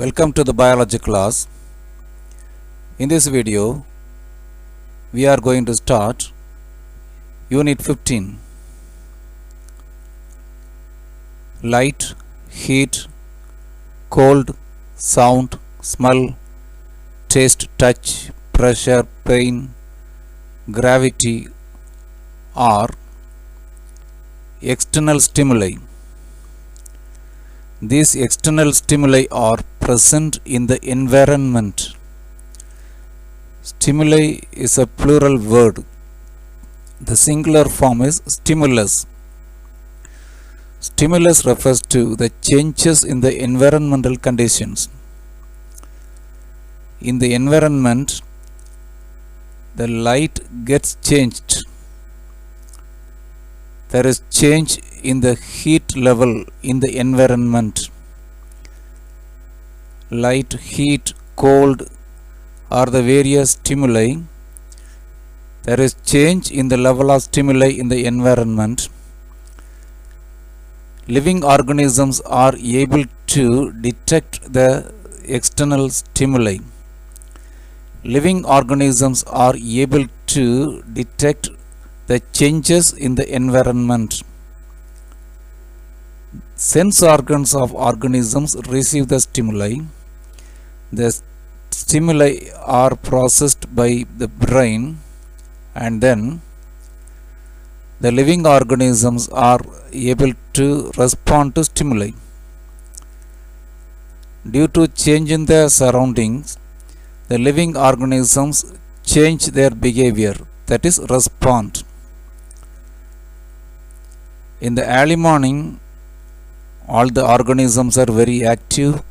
Welcome to the biology class. In this video, we are going to start Unit 15. Light, heat, cold, sound, smell, taste, touch, pressure, pain, gravity are external stimuli. These external stimuli are present in the environment. Stimuli is a plural word. The singular form is stimulus. Stimulus refers to the changes in the environmental conditions. In the environment, the light gets changed. There is change in the heat level in the environment. Light, heat, cold are the various stimuli. There is change in the level of stimuli in the environment. Living organisms are able to detect the external stimuli. Living organisms are able to detect the changes in the environment. Sense organs of organisms receive the stimuli. The stimuli are processed by the brain, and then the living organisms are able to respond to stimuli. Due to change in their surroundings, the living organisms change their behavior, that is, respond. In the early morning, all the organisms are very active.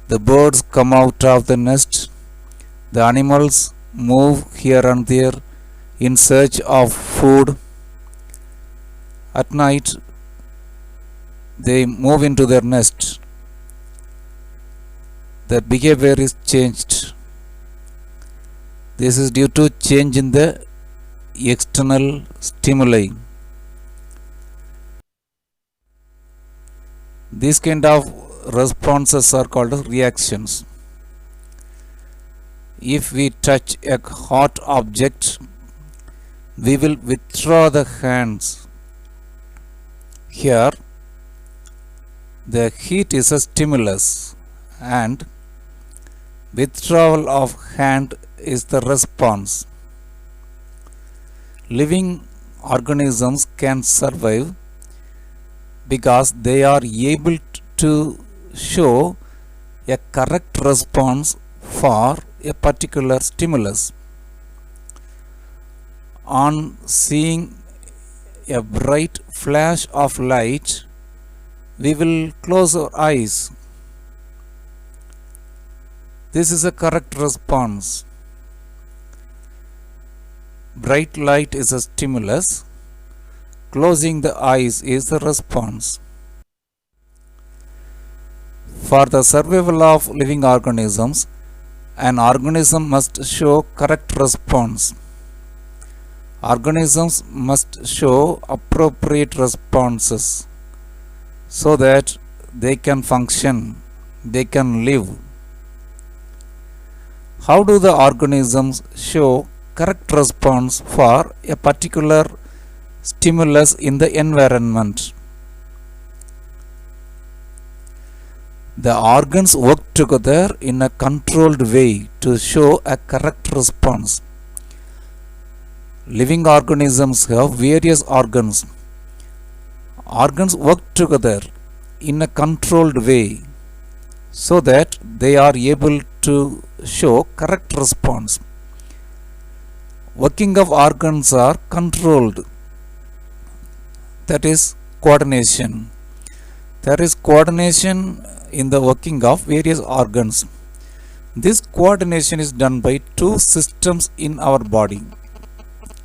The birds come out of the nest. The animals move here and there in search of food. At night, they move into their nest. Their behavior is changed. This is due to change in the external stimuli. These kind of responses are called reactions. If we touch a hot object, we will withdraw the hands. Here, the heat is a stimulus, and withdrawal of hand is the response. Living organisms can survive because they are able to show a correct response for a particular stimulus. On seeing a bright flash of light, we will close our eyes. This is a correct response. Bright light is a stimulus. Closing the eyes is the response. For the survival of living organisms, an organism must show correct response. Organisms must show appropriate responses so that they can function, they can live. How do the organisms show correct response for a particular stimulus in the environment? The organs work together in a controlled way to show a correct response. Living organisms have various organs. Organs work together in a controlled way so that they are able to show correct response. Working of organs are controlled. That is coordination. There is coordination in the working of various organs. This coordination is done by two systems in our body.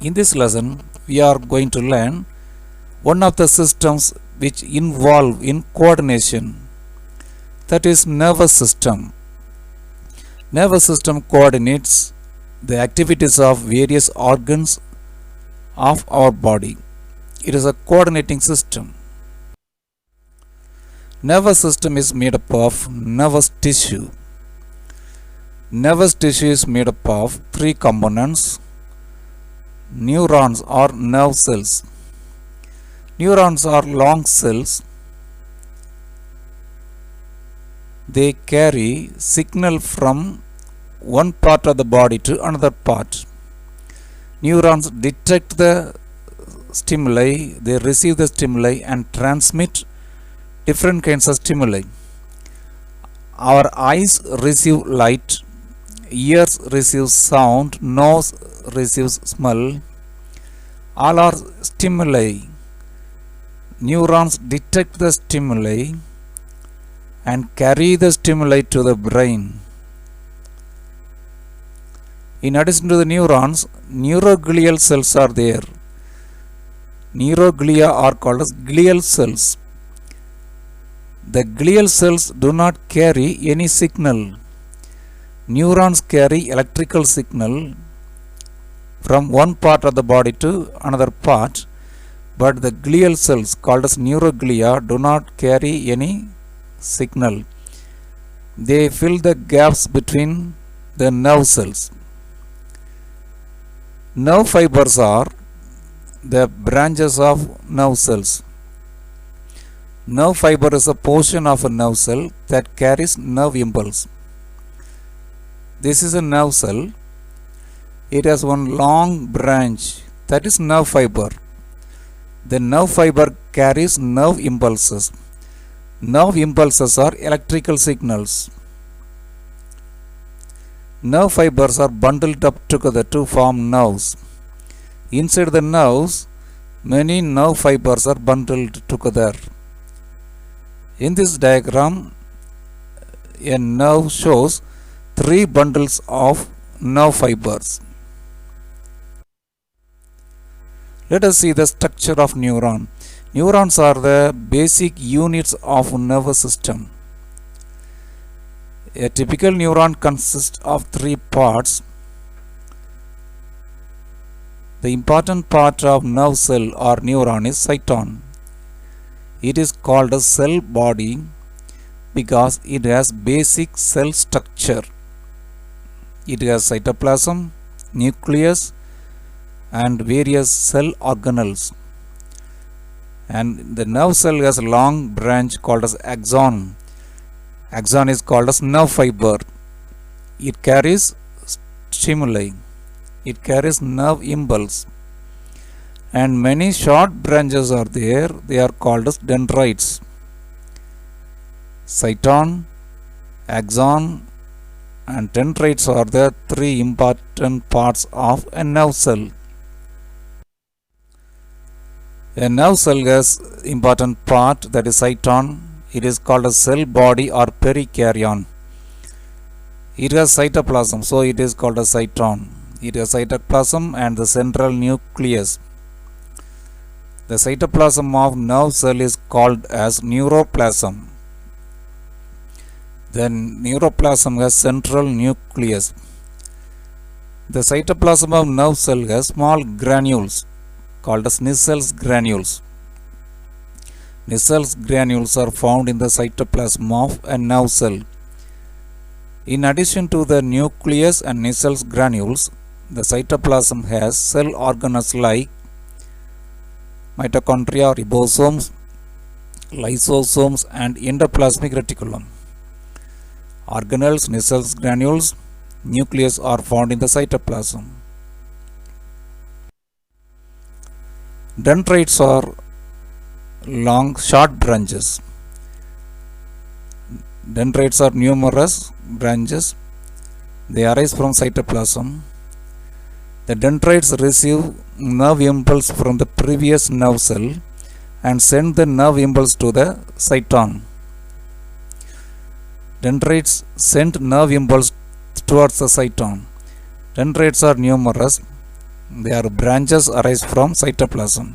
In this lesson, we are going to learn one of the systems which involve in coordination. That is nervous system. Nervous system coordinates the activities of various organs of our body. It is a coordinating system. Nervous system is made up of nervous tissue. Nervous tissue is made up of three components: neurons or nerve cells. Neurons are long cells. They carry signal from one part of the body to another part. Neurons detect the stimuli, they receive the stimuli and transmit different kinds of stimuli. Our eyes receive light, ears receive sound, nose receives smell. All are stimuli. Neurons detect the stimuli and carry the stimuli to the brain. In addition to the neurons, neuroglial cells are there. Neuroglia are called as glial cells. The glial cells do not carry any signal. Neurons carry electrical signal from one part of the body to another part, but the glial cells called as neuroglia do not carry any signal. They fill the gaps between the nerve cells. Nerve fibers are the branches of nerve cells. Nerve fiber is a portion of a nerve cell that carries nerve impulse. This is a nerve cell. It has one long branch, that is nerve fiber. The nerve fiber carries nerve impulses. Nerve impulses are electrical signals. Nerve fibers are bundled up together to form nerves. Inside the nerves, many nerve fibers are bundled together. In this diagram, a nerve shows three bundles of nerve fibers. Let us see the structure of neuron. Neurons are the basic units of nervous system. A typical neuron consists of three parts. The important part of nerve cell or neuron is cyton. It is called a cell body because it has basic cell structure. It has cytoplasm, nucleus, and various cell organelles. And the nerve cell has a long branch called as axon. Axon is called as nerve fiber. It carries stimuli. It carries nerve impulse. And many short branches are there. They are called as dendrites. Cyton, axon, and dendrites are the three important parts of a nerve cell. A nerve cell has important part, that is cyton. It is called a cell body or perikaryon. It has cytoplasm, so it is called a cyton. It has cytoplasm and the central nucleus. The cytoplasm of nerve cell is called as neuroplasm. Then neuroplasm has central nucleus. The cytoplasm of nerve cell has small granules called as Nisser's granules. Nisser's granules are found in the cytoplasm of a nerve cell. In addition to the nucleus and Nisser's granules, the cytoplasm has cell organelles like mitochondria, ribosomes, lysosomes, and endoplasmic reticulum. Organelles, Nisser's granules, nucleus are found in the cytoplasm. Dendrites are long, short branches. Dendrites are numerous branches. They arise from cytoplasm. The dendrites receive nerve impulse from the previous nerve cell and send the nerve impulse to the cyton. Dendrites send nerve impulse towards the cyton. Dendrites are numerous. Their branches arise from cytoplasm.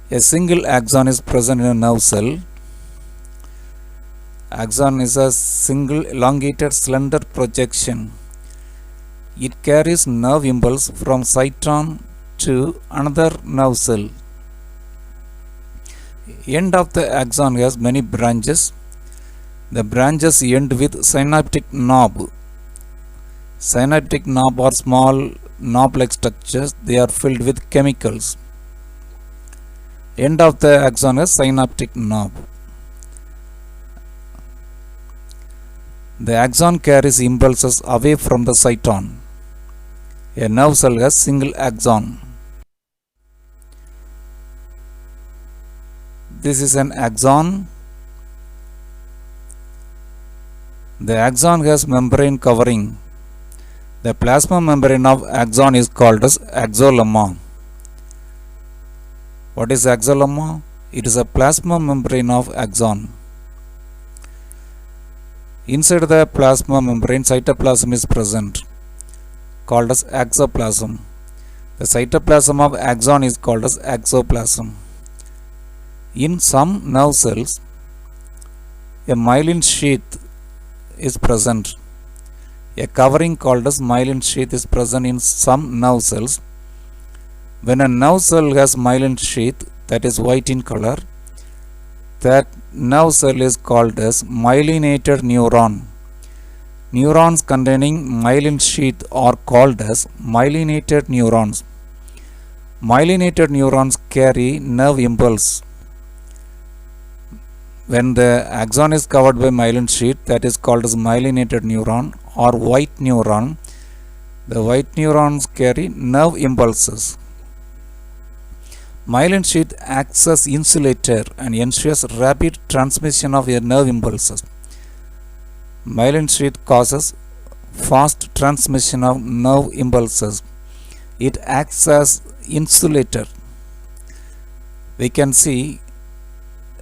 A single axon is present in a nerve cell. Axon is a single elongated slender projection. It carries nerve impulse from cyton to another nerve cell. End of the axon has many branches. The branches end with synaptic knob. Synaptic knob are small knob-like structures. They are filled with chemicals. End of the axon is synaptic knob. The axon carries impulses away from the cyton. A nerve cell has single axon. This is an axon. The axon has membrane covering. The plasma membrane of axon is called as axolemma. What is axolemma? It is a plasma membrane of axon. Inside the plasma membrane, cytoplasm is present, called as axoplasm. The cytoplasm of axon is called as axoplasm. In some nerve cells, a myelin sheath is present. A covering called as myelin sheath is present in some nerve cells. When a nerve cell has myelin sheath, that is white in color, that nerve cell is called as myelinated neuron. Neurons containing myelin sheath are called as myelinated neurons. Myelinated neurons carry nerve impulse. When the axon is covered by myelin sheath, that is called as myelinated neuron or white neuron. The white neurons carry nerve impulses. Myelin sheath acts as insulator and ensures rapid transmission of your nerve impulses. Myelin sheath causes fast transmission of nerve impulses. It acts as insulator. We can see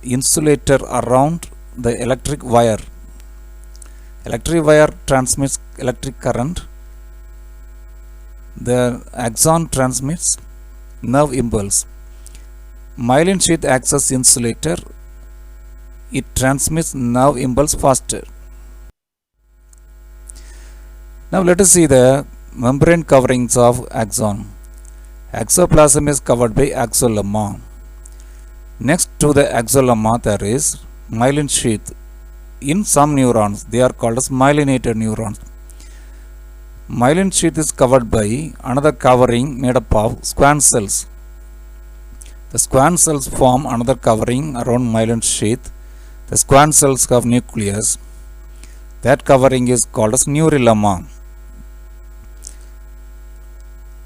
insulator around the electric wire. Electric wire transmits electric current. The axon transmits nerve impulse. Myelin sheath acts as insulator. It transmits nerve impulse faster. Now let us see the membrane coverings of axon. Axoplasm is covered by axolemma. Next to the axolemma there is myelin sheath. In some neurons they are called as myelinated neurons. Myelin sheath is covered by another covering made up of Schwann cells. The Schwann cells form another covering around myelin sheath. The Schwann cells have nucleus. That covering is called as neurolemma.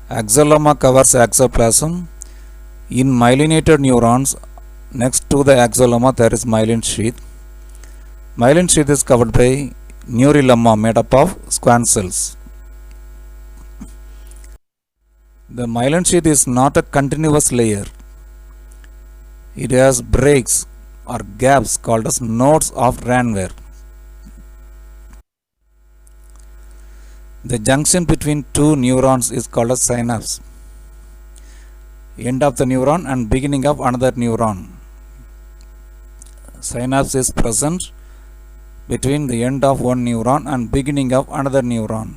Axolemma covers axoplasm. In myelinated neurons, next to the axolemma there is myelin sheath. Myelin sheath is covered by neurolemma made up of Schwann cells. The myelin sheath is not a continuous layer. It has breaks or gaps called as nodes of Ranvier. The junction between two neurons is called as synapse. End of the neuron and beginning of another neuron. Synapse is present between the end of one neuron and beginning of another neuron.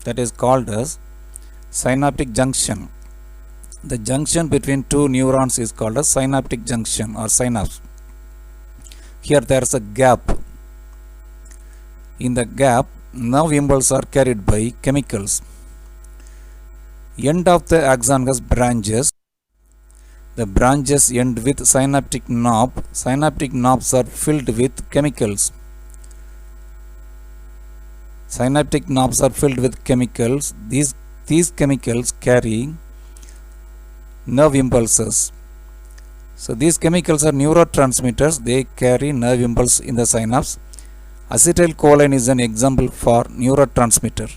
That is called as synaptic junction. The junction between two neurons is called a synaptic junction or synapse. Here there is a gap. In the gap, nerve impulses are carried by chemicals. End of the axon has branches. The branches end with synaptic knob. Synaptic knobs are filled with chemicals. Synaptic knobs are filled with chemicals. These chemicals carry nerve impulses. So these chemicals are neurotransmitters. They carry nerve impulse in the synapse. Acetylcholine is an example for neurotransmitter.